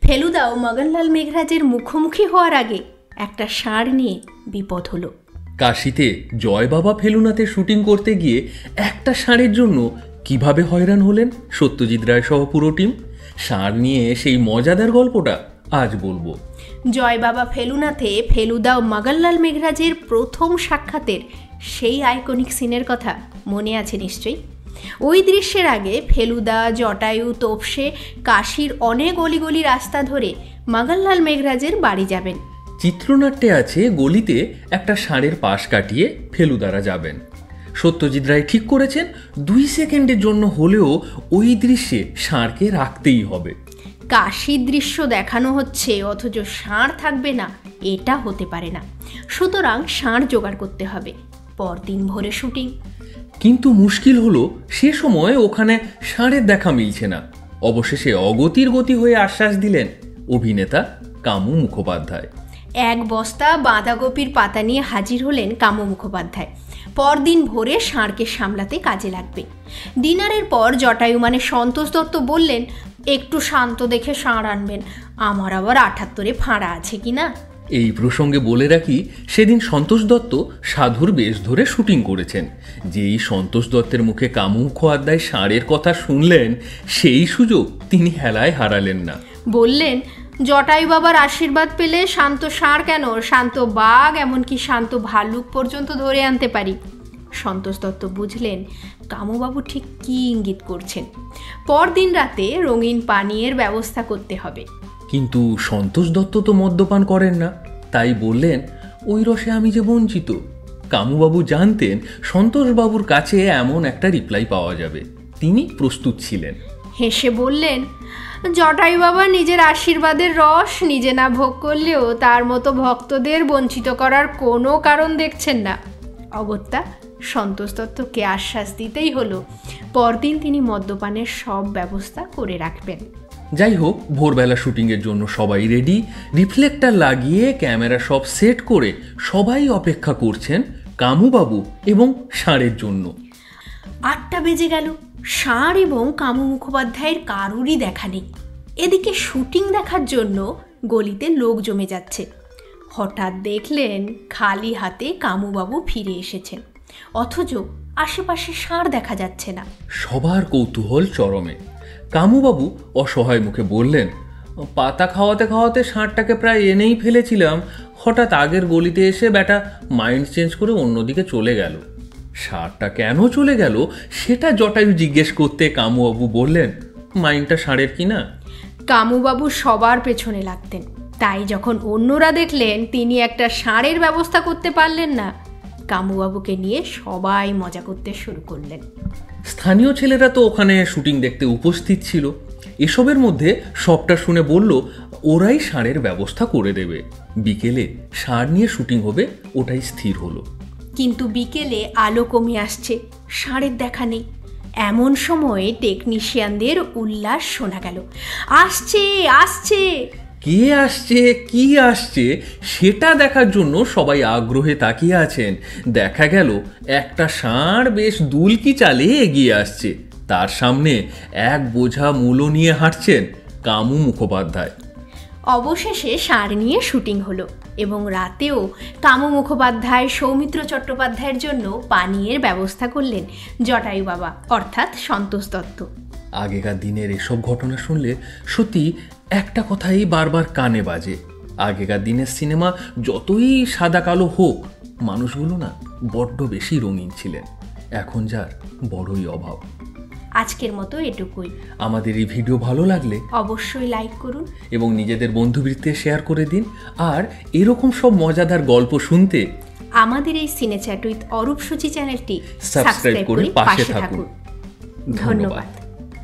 ফেলুদা ও মগনলাল মেঘরাজের মুখোমুখি হওয়ার আগে একটা ষাঁড় নিয়ে বিপদ হলো। কাশিতে জয় বাবা ফেলুনাতে শুটিং করতে গিয়ে একটা ষাঁড়ের জন্য কিভাবে হয়রান হলেন সত্যজিৎ রায় সহ পুরো টিম, ষাঁড় নিয়ে সেই মজাদার গল্পটা আজ বলবো। জয় বাবা ফেলুনাতে ফেলুদা ও মগনলাল মেঘরাজের প্রথম সাক্ষাতের সেই আইকনিক সিনের কথা মনে আছে নিশ্চয়ই। ওই দৃশ্যের আগে ফেলুদা, জটায়ু, তোপসে কাশীর অনেক অলিগলি রাস্তা ধরে মগনলাল মেঘরাজের বাড়ি যাবেন। চিত্রনাট্যে আছে গলিতে একটা ষাঁড়ের পাশ কাটিয়ে ফেলুদারা যাবেন। সত্যজিৎ রায় ঠিক করেছেন 2 সেকেন্ডের জন্য হলেও ওই দৃশ্যে ষাঁড়কে রাখতেই হবে। কাশীর দৃশ্য দেখানো হচ্ছে অথচ ষাঁড় থাকবে না, এটা হতে পারে না। সুতরাং ষাঁড় জোগাড় করতে হবে। পরদিন ভোরে শুটিং। কিন্তু মুশকিল হলো সে সময় ওখানে ষাঁড়ের দেখা মিলছে না। অবশেষে অগতির গতি হয়ে আশ্বাস দিলেন অভিনেতা কামু মুখোপাধ্যায়। 1 বস্তা বাঁধাকপির পাতা নিয়ে হাজির হলেন কামু মুখোপাধ্যায়। পরদিন ভোরে ষাঁড়কে সামলাতে কাজে লাগবে। ডিনারের পর জটায়ু মানে সন্তোষ দত্ত বললেন, একটু শান্ত দেখে ষাঁড় আনবেন, আমার আবার 78-এ ফাঁড়া আছে কিনা। এই প্রসঙ্গে বলে রাখি, সেদিন সন্তোষ দত্ত সাধুর বেশ ধরে শুটিং করেছেন। যেই সন্তোষ দত্তের মুখে কামু মুখোপাধ্যায় ষাঁড়ের কথা শুনলেন, সেই সুযোগ তিনি হেলায় হারালেন না। বললেন, জটায়ু বাবার আশীর্বাদ পেলে শান্ত ষাঁড় কেন, শান্ত বাঘ, এমনকি শান্ত ভালুক পর্যন্ত ধরে আনতে পারি। সন্তোষ দত্ত বুঝলেন কামুবাবু ঠিক কী ইঙ্গিত করছেন। পরদিন রাতে রঙিন পানীয়ের ব্যবস্থা করতে হবে। কিন্তু সন্তোষ দত্ত তো মদ্যপান করেন না, তাই বললেন, ওই রসে আমি যে বঞ্চিত। কামুবাবু জানতেন সন্তোষবাবুর কাছে এমন একটা রিপ্লাই পাওয়া যাবে, তিনি প্রস্তুত ছিলেন। হেসে বললেন, জটায়ু বাবা নিজের আশীর্বাদের রস নিজে না ভোগ করলেও তার মতো ভক্তদের বঞ্চিত করার কোনো কারণ দেখছেন না। অগত্যা সন্তোষ দত্তকে আশ্বাস দিতেই হলো পরদিন তিনি মদ্যপানের সব ব্যবস্থা করে রাখবেন। যাই হোক, ভোরবেলা শুটিংয়ের জন্য সবাই রেডি। রিফ্লেক্টার লাগিয়ে ক্যামেরা সব সেট করে সবাই অপেক্ষা করছেন কামুবাবু এবং ষাঁড়ের জন্য। 8টা বেজে গেল, ষাঁড় এবং কামু মুখোপাধ্যায়ের কারুরই দেখা নেই। এদিকে শুটিং দেখার জন্য গলিতে লোক জমে যাচ্ছে। হঠাৎ দেখলেন খালি হাতে কামুবাবু ফিরে এসেছেন, অথচ আশেপাশে ষাঁড় দেখা যাচ্ছে না। সবার কৌতূহল চরমে। কামুবাবু অসহায় মুখে বললেন, পাতা খাওয়াতে খাওয়াতে ষাঁড়টাকে প্রায় এনেই ফেলেছিলাম, হঠাৎ আগের গলিতে এসে ব্যাটা মাইন্ড চেঞ্জ করে অন্যদিকে চলে গেল। ষাঁড়টা কেন চলে গেল সেটা জটায়ু জিজ্ঞেস করতে কামুবাবু বললেন, মাইন্ডটা ষাঁড়ের কিনা। কামুবাবু সবার পেছনে লাগতেন, তাই যখন অন্যরা দেখলেন তিনি একটা ষাঁড়ের ব্যবস্থা করতে পারলেন না, কামুবাবুকে নিয়ে সবাই মজা করতে শুরু করলেন। স্থানীয় ছেলেরা তো ওখানে শুটিং দেখতে উপস্থিত ছিল। এসবের মধ্যে সবটা শুনে বলল ওরাই ষাঁড়ের ব্যবস্থা করে দেবে, বিকেলে ষাঁড় নিয়ে শুটিং হবে, ওটাই স্থির হলো। কিন্তু বিকেলে আলো কমে আসছে, ষাঁড়ের দেখা নেই। এমন সময়ে টেকনিশিয়ানদের উল্লাস শোনা গেল, আসছে আসছে। কে আসছে কি আসছে সেটা দেখার জন্য সবাই আগ্রহে তাকিয়ে আছেন। দেখা গেল একটা ষাঁড় বেশ দুলকি চালে এগিয়ে আসছে। তার সামনে এক বোঝা মূলো নিয়ে হাঁটছেন কামু মুখোপাধ্যায়। অবশেষে ষাঁড় নিয়ে শুটিং হলো এবং রাতেও কামু মুখোপাধ্যায় সৌমিত্র চট্টোপাধ্যায়ের জন্য পানীয়ের ব্যবস্থা করলেন জটায়ু বাবা অর্থাৎ সন্তোষ দত্ত। আগেকার দিনের এসব ঘটনা শুনলে সত্যি একটা কথাই বারবার কানে বাজে, আগেকার দিনের সিনেমা যতই সাদা কালো হোক, মানুষগুলো না বড্ড বেশি রঙিন ছিলেন। এখন যার বড়ই অভাব। আজকের মতো এটুকুই। আমাদের এই ভিডিও ভালো লাগলে অবশ্যই লাইক করুন এবং নিজেদের বন্ধুবৃত্তে শেয়ার করে দিন। আর এরকম সব মজাদার গল্প শুনতে আমাদের এই সিনে চ্যাট উইথ অরূপ সূচি চ্যানেলটি সাবস্ক্রাইব করে পাশে থাকুন। ধন্যবাদ।